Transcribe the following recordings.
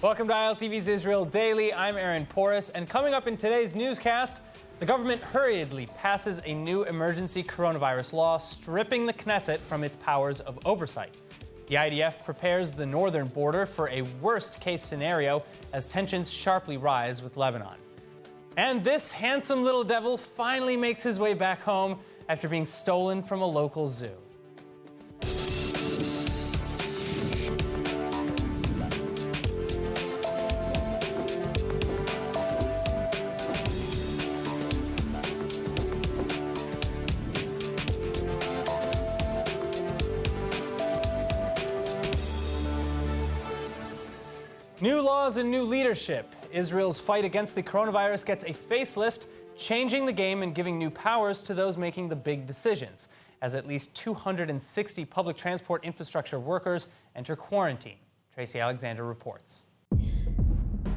Welcome to ILTV's Israel Daily. I'm Aaron Porras, and coming up in today's newscast, the government hurriedly passes a new emergency coronavirus law, stripping the Knesset from its powers of oversight. The IDF prepares the northern border for a worst-case scenario as tensions sharply rise with Lebanon. And this handsome little devil finally makes his way back home after being stolen from a local zoo. New laws and new leadership. Israel's fight against the coronavirus gets a facelift, changing the game and giving new powers to those making the big decisions, as at least 260 public transport infrastructure workers enter quarantine. Tracy Alexander reports.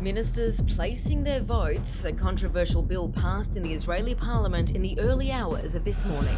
Ministers placing their votes, a controversial bill passed in the Israeli parliament in the early hours of this morning.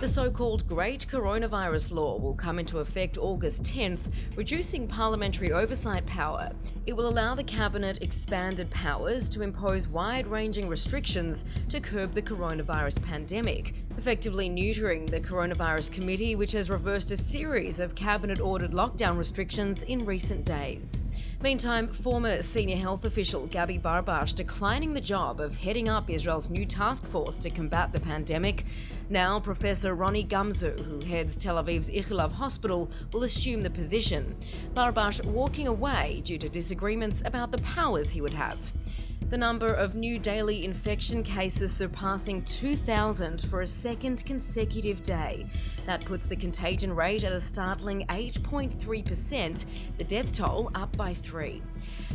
The so-called Great Coronavirus Law will come into effect August 10th, reducing parliamentary oversight power. It will allow the cabinet expanded powers to impose wide-ranging restrictions to curb the coronavirus pandemic, effectively neutering the Coronavirus Committee, which has reversed a series of cabinet-ordered lockdown restrictions in recent days. Meantime, former senior health official Gabi Barbash declining the job of heading up Israel's new task force to combat the pandemic. Now, Professor Ronnie Gamzu, who heads Tel Aviv's Ichilov Hospital, will assume the position. Barbash walking away due to disagreements about the powers he would have. The number of new daily infection cases surpassing 2,000 for a second consecutive day. That puts the contagion rate at a startling 8.3%, the death toll up by 3.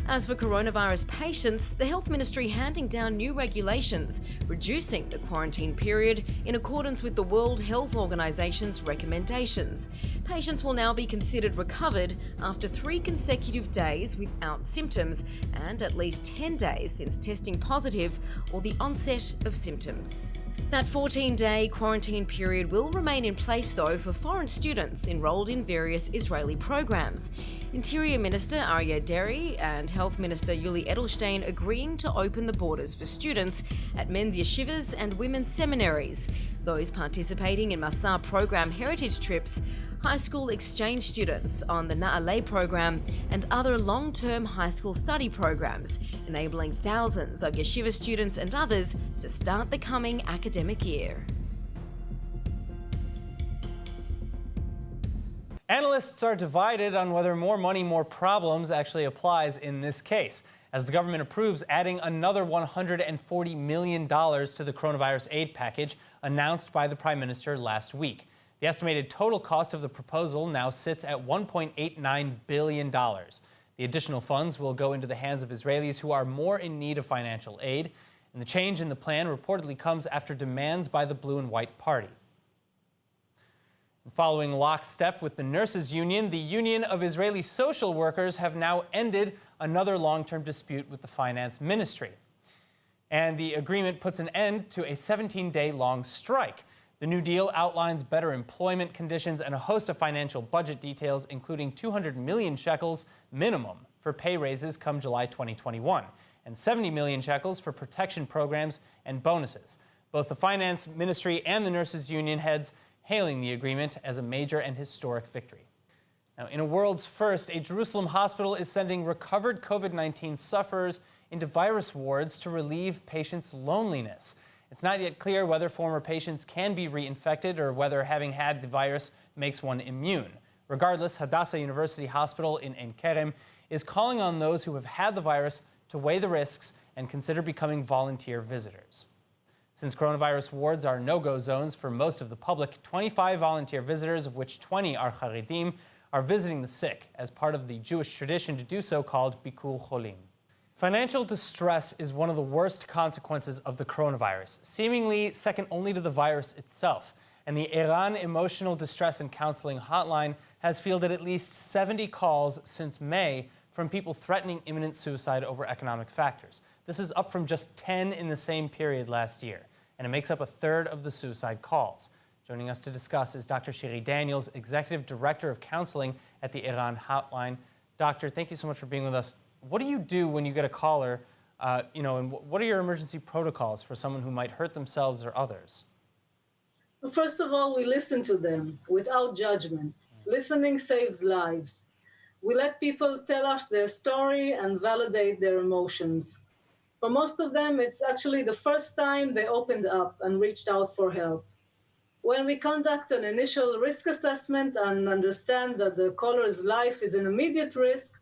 As for coronavirus patients, the Health Ministry handing down new regulations, reducing the quarantine period in accordance with the World Health Organization's recommendations. Patients will now be considered recovered after 3 consecutive days without symptoms and at least 10 days since testing positive or the onset of symptoms. That 14-day quarantine period will remain in place, though, for foreign students enrolled in various Israeli programs. Interior Minister Aryeh Deri and Health Minister Yuli Edelstein agreeing to open the borders for students at men's yeshivas and women's seminaries, those participating in Masa program heritage trips, high school exchange students on the Na'aleh program, and other long-term high school study programs, enabling thousands of yeshiva students and others to start the coming academic year. Analysts are divided on whether more money, more problems actually applies in this case, as the government approves adding another $140 million to the coronavirus aid package announced by the Prime Minister last week. The estimated total cost of the proposal now sits at $1.89 billion. The additional funds will go into the hands of Israelis who are more in need of financial aid, and the change in the plan reportedly comes after demands by the Blue and White Party. Following lockstep with the Nurses Union, the Union of Israeli Social Workers have now ended another long-term dispute with the Finance Ministry. And the agreement puts an end to a 17-day-long strike. The new deal outlines better employment conditions and a host of financial budget details, including 200 million shekels minimum for pay raises come July 2021, and 70 million shekels for protection programs and bonuses. Both the Finance Ministry and the Nurses Union heads hailing the agreement as a major and historic victory. Now, in a world's first, a Jerusalem hospital is sending recovered COVID-19 sufferers into virus wards to relieve patients' loneliness. It's not yet clear whether former patients can be reinfected or whether having had the virus makes one immune. Regardless, Hadassah University Hospital in Ein Kerem is calling on those who have had the virus to weigh the risks and consider becoming volunteer visitors. Since coronavirus wards are no-go zones for most of the public, 25 volunteer visitors, of which 20 are Haredim, are visiting the sick as part of the Jewish tradition to do so called Bikur Cholim. Financial distress is one of the worst consequences of the coronavirus, seemingly second only to the virus itself. And the Iran Emotional Distress and Counseling Hotline has fielded at least 70 calls since May from people threatening imminent suicide over economic factors. This is up from just 10 in the same period last year, and it makes up a third of the suicide calls. Joining us to discuss is Dr. Shiri Daniels, Executive Director of Counseling at the Iran Hotline. Doctor, thank you so much for being with us. What do you do when you get a caller, and what are your emergency protocols for someone who might hurt themselves or others? Well, first of all, we listen to them without judgment. Listening saves lives. We let people tell us their story and validate their emotions. For most of them, it's actually the first time they opened up and reached out for help. When we conduct an initial risk assessment and understand that the caller's life is an immediate risk,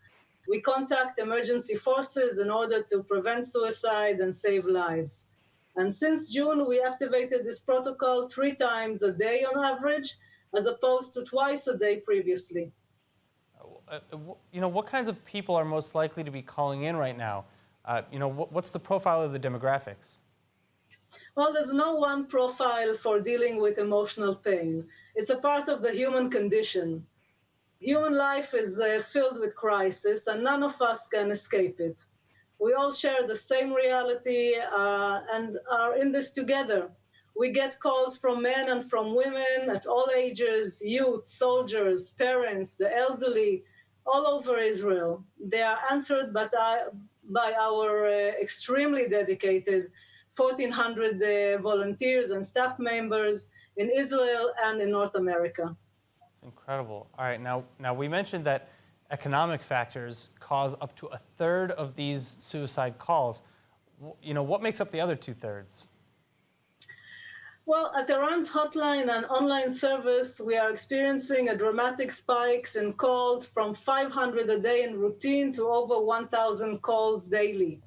we contact emergency forces in order to prevent suicide and save lives. And since June, we activated this protocol 3 times a day on average, as opposed to twice a day previously. What kinds of people are most likely to be calling in right now? What's the profile of the demographics? Well, there's no one profile for dealing with emotional pain. It's a part of the human condition. Human life is filled with crisis, and none of us can escape it. We all share the same reality and are in this together. We get calls from men and from women at all ages, youth, soldiers, parents, the elderly, all over Israel. They are answered by our extremely dedicated 1,400 volunteers and staff members in Israel and in North America. It's incredible. All right, now we mentioned that economic factors cause up to a third of these suicide calls. What makes up the other 2/3? Well, at Iran's hotline and online service, we are experiencing a dramatic spikes in calls from 500 a day in routine to over 1,000 calls daily.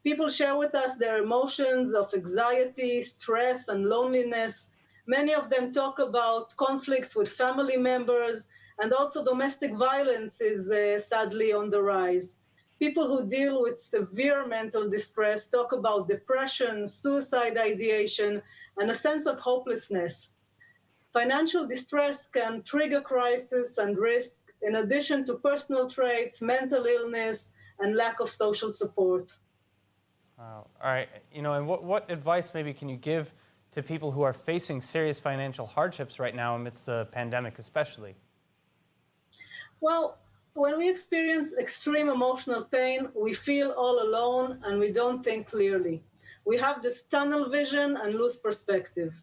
People share with us their emotions of anxiety, stress, and loneliness. Many of them talk about conflicts with family members, and also domestic violence is sadly on the rise. People who deal with severe mental distress talk about depression, suicide ideation, and a sense of hopelessness. Financial distress can trigger crisis and risk, in addition to personal traits, mental illness, and lack of social support. Wow. All right. And what advice maybe can you give to people who are facing serious financial hardships right now amidst the pandemic especially? Well, when we experience extreme emotional pain, we feel all alone and we don't think clearly. We have this tunnel vision and lose perspective.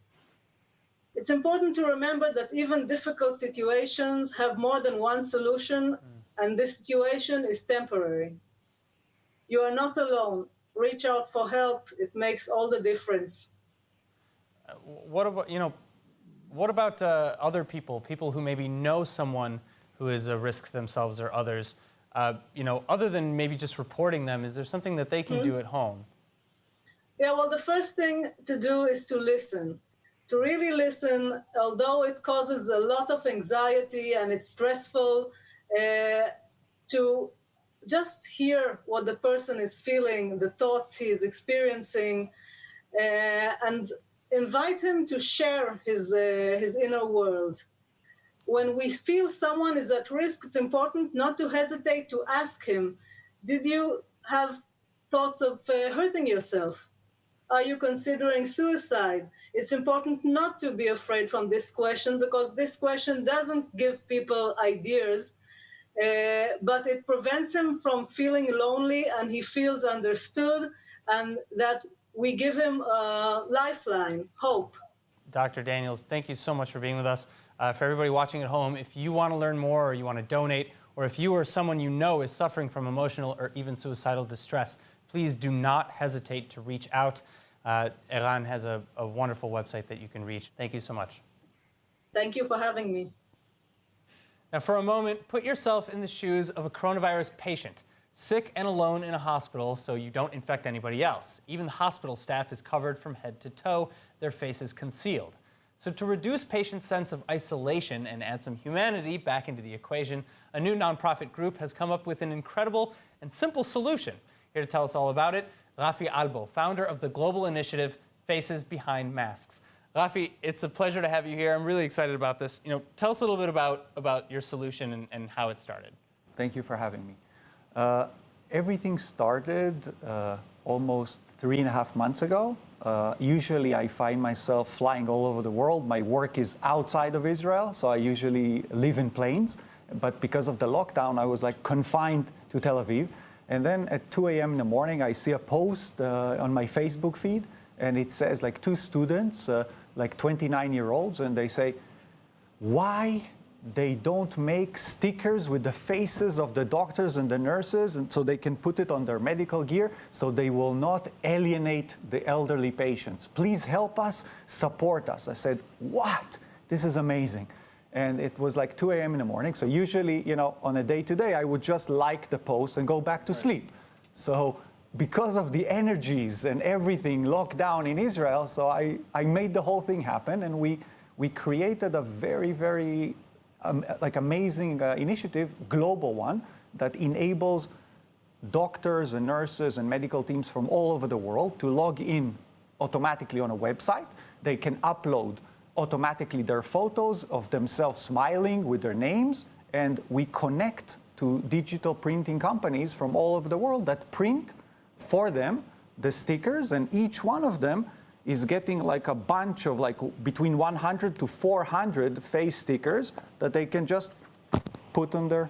It's important to remember that even difficult situations have more than one solution, and this situation is temporary. You are not alone. Reach out for help. It makes all the difference. What about other people who maybe know someone who is a risk themselves or others? Other than maybe just reporting them, is there something that they can do at home? Yeah, well, the first thing to do is to listen, to really listen, although it causes a lot of anxiety and it's stressful, to just hear what the person is feeling, the thoughts he is experiencing, and invite him to share his inner world. When we feel someone is at risk, it's important not to hesitate to ask him, did you have thoughts of hurting yourself? Are you considering suicide? It's important not to be afraid from this question, because this question doesn't give people ideas, but it prevents him from feeling lonely, and he feels understood, and that we give him a lifeline, hope. Dr. Daniels, thank you so much for being with us. For everybody watching at home, if you want to learn more or you want to donate, or if you or someone you know is suffering from emotional or even suicidal distress, please do not hesitate to reach out. Iran has a wonderful website that you can reach. Thank you so much. Thank you for having me. Now, for a moment, put yourself in the shoes of a coronavirus patient, sick and alone in a hospital so you don't infect anybody else. Even the hospital staff is covered from head to toe, their faces concealed. So to reduce patients' sense of isolation and add some humanity back into the equation, a new nonprofit group has come up with an incredible and simple solution. Here to tell us all about it, Rafi Albo, founder of the global initiative Faces Behind Masks. Rafi, it's a pleasure to have you here. I'm really excited about this. Tell us a little bit about your solution and how it started. Thank you for having me. Everything started almost 3.5 months ago. Usually I find myself flying all over the world. My work is outside of Israel, so I usually live in planes. But because of the lockdown, I was confined to Tel Aviv. And then at 2 a.m. in the morning, I see a post on my Facebook feed, and it says two students, 29-year-olds, and they say, why they don't make stickers with the faces of the doctors and the nurses, and so they can put it on their medical gear so they will not alienate the elderly patients. Please help us, support us. I said, what? This is amazing. And it was 2 a.m. in the morning. So usually, on a day-to-day, I would just like the post and go back to sleep. So because of the energies and everything locked down in Israel, so I made the whole thing happen, and we created a very, very amazing initiative, global one, that enables doctors and nurses and medical teams from all over the world to log in automatically on a website. They can upload automatically their photos of themselves smiling with their names, and we connect to digital printing companies from all over the world that print for them the stickers, and each one of them is getting a bunch of between 100 to 400 face stickers that they can just put on their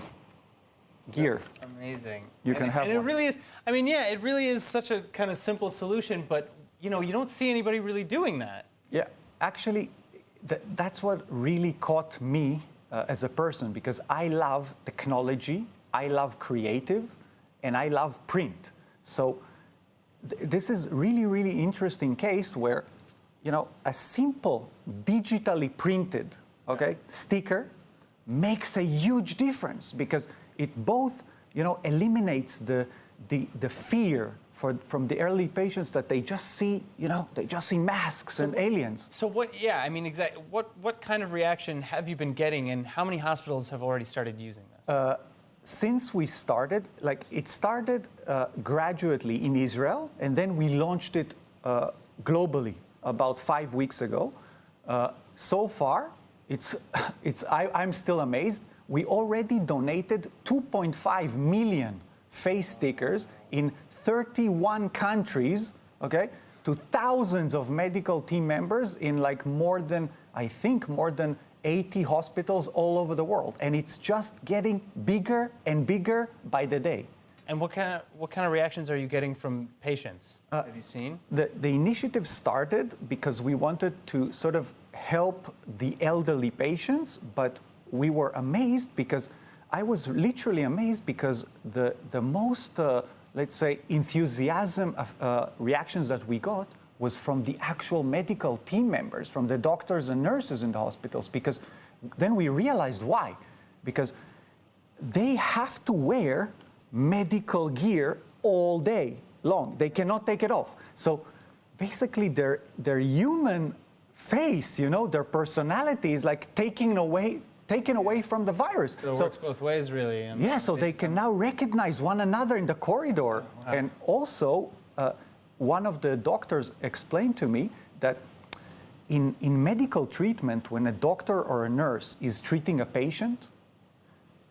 gear. That's amazing. You can have and it one. really is, it really is such a kind of simple solution, but you don't see anybody really doing that. Yeah, actually, that's what really caught me as a person, because I love technology, I love creative, and I love print. So this is really, really interesting case where, a simple digitally printed, sticker makes a huge difference, because it both, eliminates the fear from the early patients that they just see, masks and aliens. So exactly. What kind of reaction have you been getting, and how many hospitals have already started using this? Since we started, it started gradually in Israel, and then we launched it globally about 5 weeks ago. So far, I'm still amazed. We already donated 2.5 million face stickers in 31 countries, to thousands of medical team members in more than 80 hospitals all over the world. And it's just getting bigger and bigger by the day. And what kind of reactions are you getting from patients? Have you seen? The initiative started because we wanted to sort of help the elderly patients, but we were amazed because I was literally amazed because the most, let's say, enthusiasm reactions that we got was from the actual medical team members, from the doctors and nurses in the hospitals, because then we realized why. Because they have to wear medical gear all day long. They cannot take it off. So basically their human face, their personality is taken away from the virus. So it works both ways, really. Yeah, so they can now recognize one another in the corridor. Wow. And also, one of the doctors explained to me that in medical treatment, when a doctor or a nurse is treating a patient,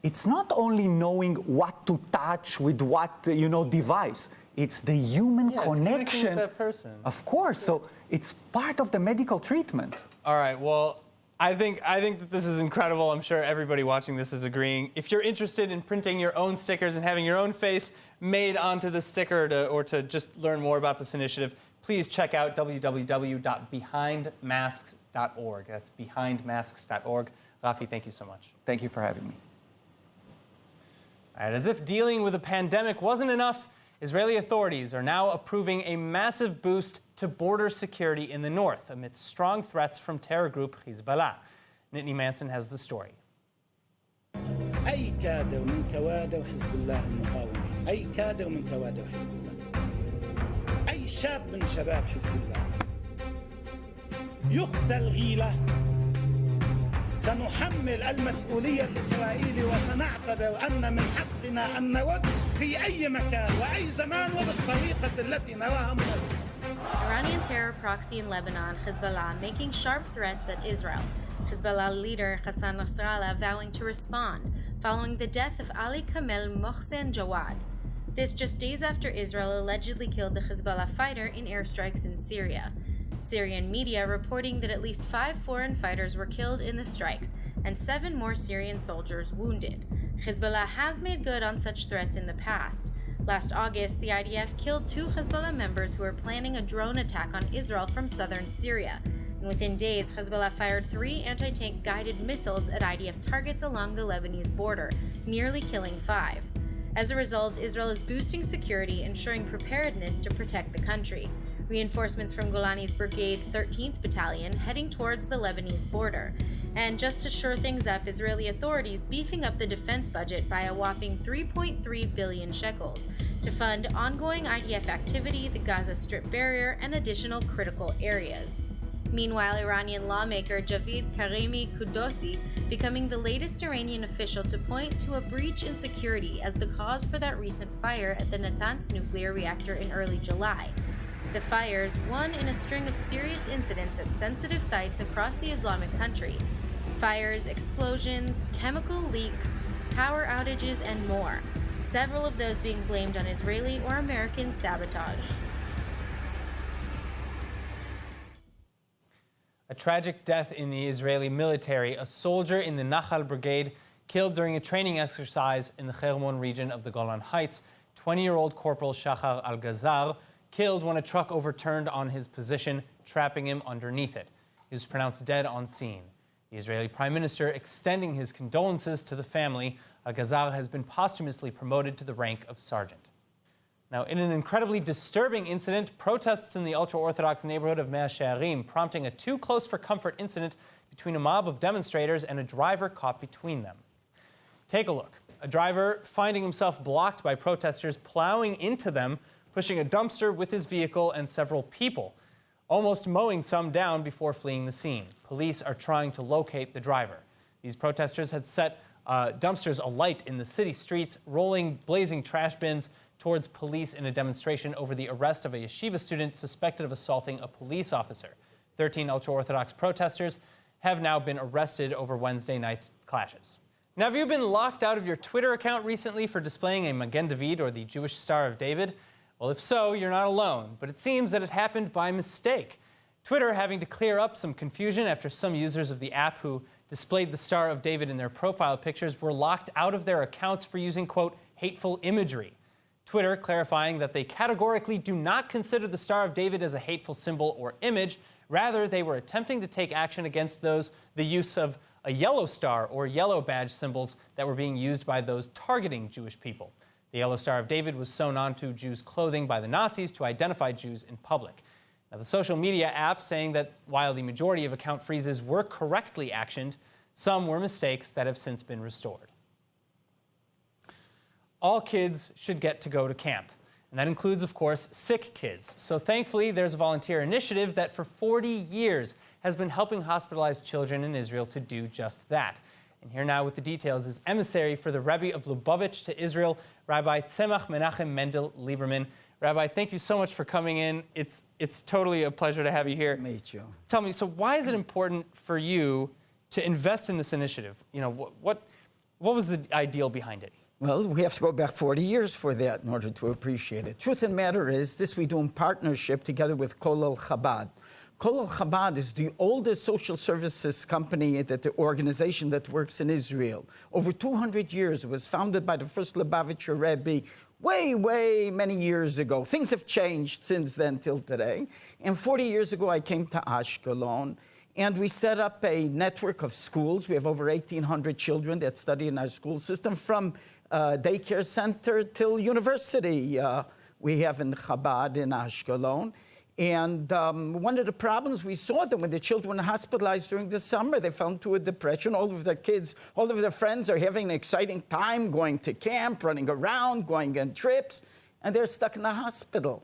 it's not only knowing what to touch with what device. It's the human connection. With that person. Of course. So it's part of the medical treatment. All right. Well, I think that this is incredible. I'm sure everybody watching this is agreeing. If you're interested in printing your own stickers and having your own face made onto the sticker or to just learn more about this initiative, please check out www.behindmasks.org. That's behindmasks.org. Rafi, thank you so much. Thank you for having me. All right, as if dealing with a pandemic wasn't enough, Israeli authorities are now approving a massive boost to border security in the north amidst strong threats from terror group Hezbollah. Nittany Manson has the story. أي كاد ومن كواد حزب الله المقاومة أي كاد ومن كواد حزب الله أي شاب من شباب حزب الله يقتل غيلة سنحمل المسؤولية الإسرائيلية وسنعتبر أن من حقنا أن نود في أي مكان وأي زمان وبالطريقة التي نراها مناسبة Iranian terror proxy in Lebanon, Hezbollah, making sharp threats at Israel. Hezbollah leader Hassan Nasrallah vowing to respond following the death of Ali Kamel Mohsen Jawad. This just days after Israel allegedly killed the Hezbollah fighter in airstrikes in Syria. Syrian media reporting that at least 5 foreign fighters were killed in the strikes and 7 more Syrian soldiers wounded. Hezbollah has made good on such threats in the past. Last August, the IDF killed 2 Hezbollah members who were planning a drone attack on Israel from southern Syria. And within days, Hezbollah fired 3 anti-tank guided missiles at IDF targets along the Lebanese border, nearly killing 5. As a result, Israel is boosting security, ensuring preparedness to protect the country. Reinforcements from Golani's Brigade 13th Battalion heading towards the Lebanese border. And just to shore things up, Israeli authorities beefing up the defense budget by a whopping 3.3 billion shekels to fund ongoing IDF activity, the Gaza Strip barrier, and additional critical areas. Meanwhile, Iranian lawmaker Javid Karimi Kudosi becoming the latest Iranian official to point to a breach in security as the cause for that recent fire at the Natanz nuclear reactor in early July. The fires, one in a string of serious incidents at sensitive sites across the Islamic country. Fires, explosions, chemical leaks, power outages, and more. Several of those being blamed on Israeli or American sabotage. A tragic death in the Israeli military. A soldier in the Nachal Brigade killed during a training exercise in the Hermon region of the Golan Heights. 20-year-old Corporal Shachar Al-Gazar killed when a truck overturned on his position, trapping him underneath it. He was pronounced dead on scene. The Israeli Prime Minister extending his condolences to the family. Al-Gazar has been posthumously promoted to the rank of sergeant. Now, in an incredibly disturbing incident, protests in the ultra-Orthodox neighborhood of Mea Shearim prompting a too-close-for-comfort incident between a mob of demonstrators and a driver caught between them. Take a look. A driver finding himself blocked by protesters plowing into them, pushing a dumpster with his vehicle and several people, almost mowing some down before fleeing the scene. Police are trying to locate the driver. These protesters had set dumpsters alight in the city streets, rolling blazing trash bins towards police in a demonstration over the arrest of a yeshiva student suspected of assaulting a police officer. 13 ultra-Orthodox protesters have now been arrested over Wednesday night's clashes. Now, have you been locked out of your Twitter account recently for displaying a Magen David or the Jewish Star of David? Well, if so, you're not alone, but it seems that it happened by mistake. Twitter having to clear up some confusion after some users of the app who displayed the Star of David in their profile pictures were locked out of their accounts for using, quote, hateful imagery. Twitter clarifying that they categorically do not consider the Star of David as a hateful symbol or image. Rather, they were attempting to take action against the use of a yellow star or yellow badge symbols that were being used by those targeting Jewish people. The yellow Star of David was sewn onto Jews' clothing by the Nazis to identify Jews in public. Now, the social media app saying that while the majority of account freezes were correctly actioned, some were mistakes that have since been restored. All kids should get to go to camp, and that includes, of course, sick kids. So thankfully, there's a volunteer initiative that for 40 years has been helping hospitalized children in Israel to do just that. And here now with the details is emissary for the Rebbe of Lubavitch to Israel, Rabbi Tzemach Menachem Mendel Lieberman. Rabbi, thank you so much for coming in. It's totally a pleasure to have you here. Nice to meet you. Tell me, so why is it important for you to invest in this initiative? You know, what was the ideal behind it? Well, we have to go back 40 years for that in order to appreciate it. Truth of the matter is, this we do in partnership together with Kolel Chabad. Kolel Chabad is the oldest social services company, the organization that works in Israel. Over 200 years, it was founded by the first Lubavitcher Rebbe way many years ago. Things have changed since then till today. And 40 years ago, I came to Ashkelon, and we set up a network of schools. We have over 1,800 children that study in our school system, from daycare center till university we have in Chabad in Ashkelon. And one of the problems we saw that when the children were hospitalized during the summer, they fell into a depression. All of their kids, all of their friends are having an exciting time going to camp, running around, going on trips, and they're stuck in the hospital.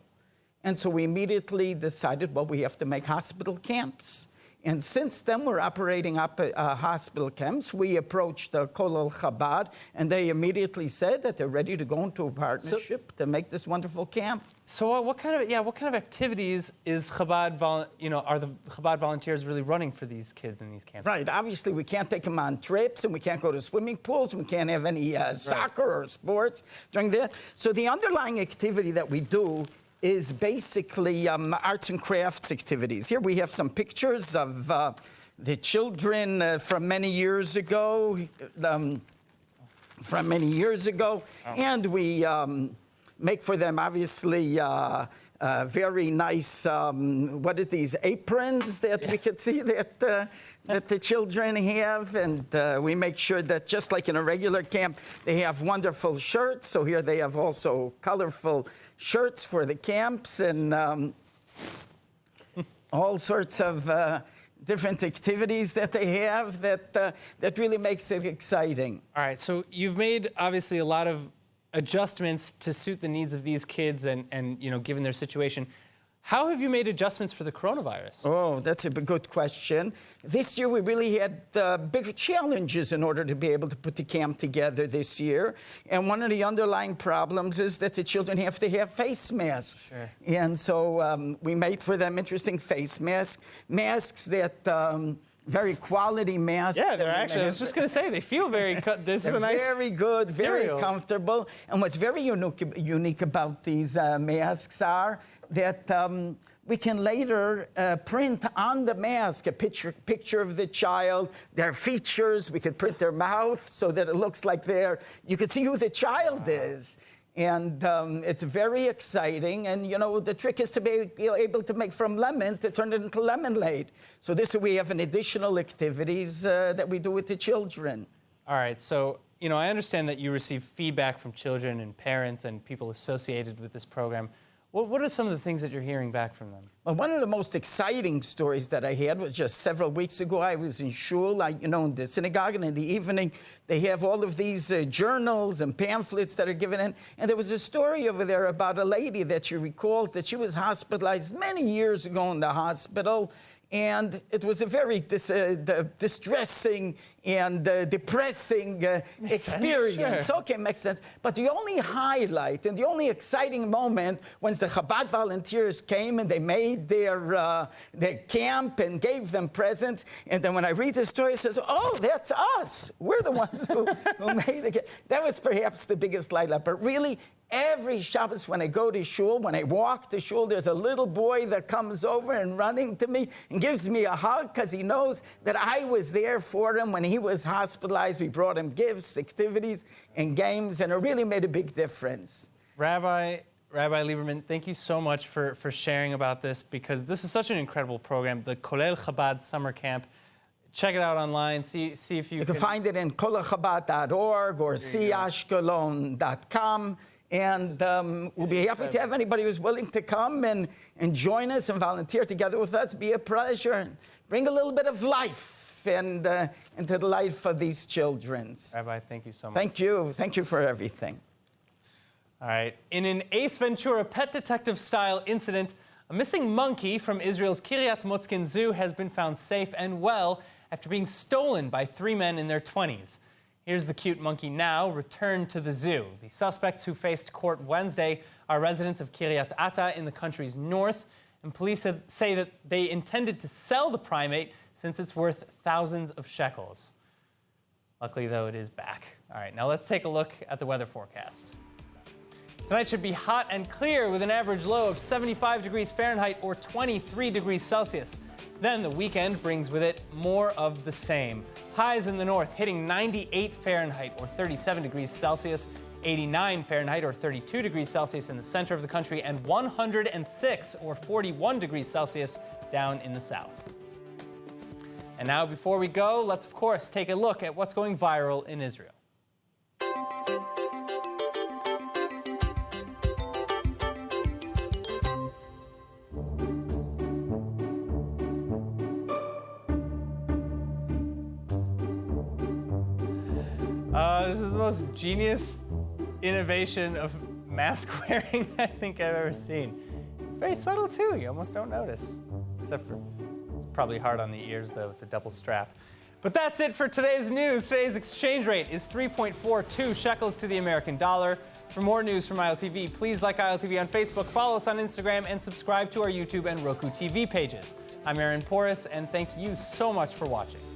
And so we immediately decided, well, we have to make hospital camps. And since then, we're operating hospital camps. We approached Kolel Chabad, and they immediately said that they're ready to go into a partnership to make this wonderful camp. So what kind of activities is Chabad, are the Chabad volunteers really running for these kids in these camps? Right. Obviously, we can't take them on trips, and we can't go to swimming pools. We can't have any soccer or sports during that. So the underlying activity that we do is basically arts and crafts activities. Here we have some pictures of the children from many years ago. And we make for them, obviously, very nice, what are these, aprons that we could see that the children have. And we make sure that just like in a regular camp, they have wonderful shirts. So here they have also colorful shirts for the camps and all sorts of different activities that they have that really makes it exciting. All right, so you've made, obviously, a lot of adjustments to suit the needs of these kids and given their situation. How have you made adjustments for the coronavirus? Oh, that's a good question. This year we really had bigger challenges in order to be able to put the camp together this year. And one of the underlying problems is that the children have to have face masks. Sure. And so we made for them interesting face masks that very quality masks. Yeah, they're actually, I was just going to say, they feel very, this is a nice very good, material. very comfortable. And what's very unique about these masks are that we can later print on the mask a picture of the child, their features. We could print their mouth so that it looks like you could see who the child is. And it's very exciting. And, the trick is to be able to make from lemon to turn it into lemonade. So we have an additional activities that we do with the children. All right, so, I understand that you receive feedback from children and parents and people associated with this program. What are some of the things that you're hearing back from them? Well, one of the most exciting stories that I had was just several weeks ago. I was in shul, in the synagogue, and in the evening, they have all of these journals and pamphlets that are given in. And there was a story over there about a lady that she recalls that she was hospitalized many years ago in the hospital. And it was a very distressing and depressing experience. Sure. Okay, makes sense. But the only highlight and the only exciting moment was the Chabad volunteers came and they made their camp and gave them presents. And then when I read the story, it says, oh, that's us. We're the ones who made the camp. That was perhaps the biggest light up. But really, every Shabbos when I go to shul, when I walk to shul, there's a little boy that comes over and running to me and gives me a hug because he knows that I was there for him when he was hospitalized. We brought him gifts, activities, and games, and it really made a big difference. Rabbi Lieberman, thank you so much for sharing about this, because this is such an incredible program, the Kolel Chabad Summer Camp. Check it out online, see if you can find it in kolelchabad.org or cashkelon.com. And we'll be happy to have anybody who's willing to come and join us and volunteer together with us. Be a pleasure and bring a little bit of life into the life of these children. Rabbi, thank you so much. Thank you. Thank you for everything. All right. In an Ace Ventura Pet Detective-style incident, a missing monkey from Israel's Kiryat Motzkin Zoo has been found safe and well after being stolen by 3 men in their 20s. Here's the cute monkey now returned to the zoo. The suspects who faced court Wednesday are residents of Kiryat Ata in the country's north, and police say that they intended to sell the primate since it's worth thousands of shekels. Luckily, though, it is back. All right, now let's take a look at the weather forecast. Tonight should be hot and clear with an average low of 75 degrees Fahrenheit or 23 degrees Celsius. Then the weekend brings with it more of the same. Highs in the north hitting 98 Fahrenheit or 37 degrees Celsius, 89 Fahrenheit or 32 degrees Celsius in the center of the country, and 106 or 41 degrees Celsius down in the south. And now, before we go, let's of course take a look at what's going viral in Israel. This is the most genius innovation of mask wearing I think I've ever seen. It's very subtle too, you almost don't notice. Except for, it's Probably hard on the ears, though, with the double strap. But that's it for today's news. Today's exchange rate is 3.42 shekels to the American dollar. For more news from ILTV, please like ILTV on Facebook, follow us on Instagram, and subscribe to our YouTube and Roku TV pages. I'm Aaron Porras, and thank you so much for watching.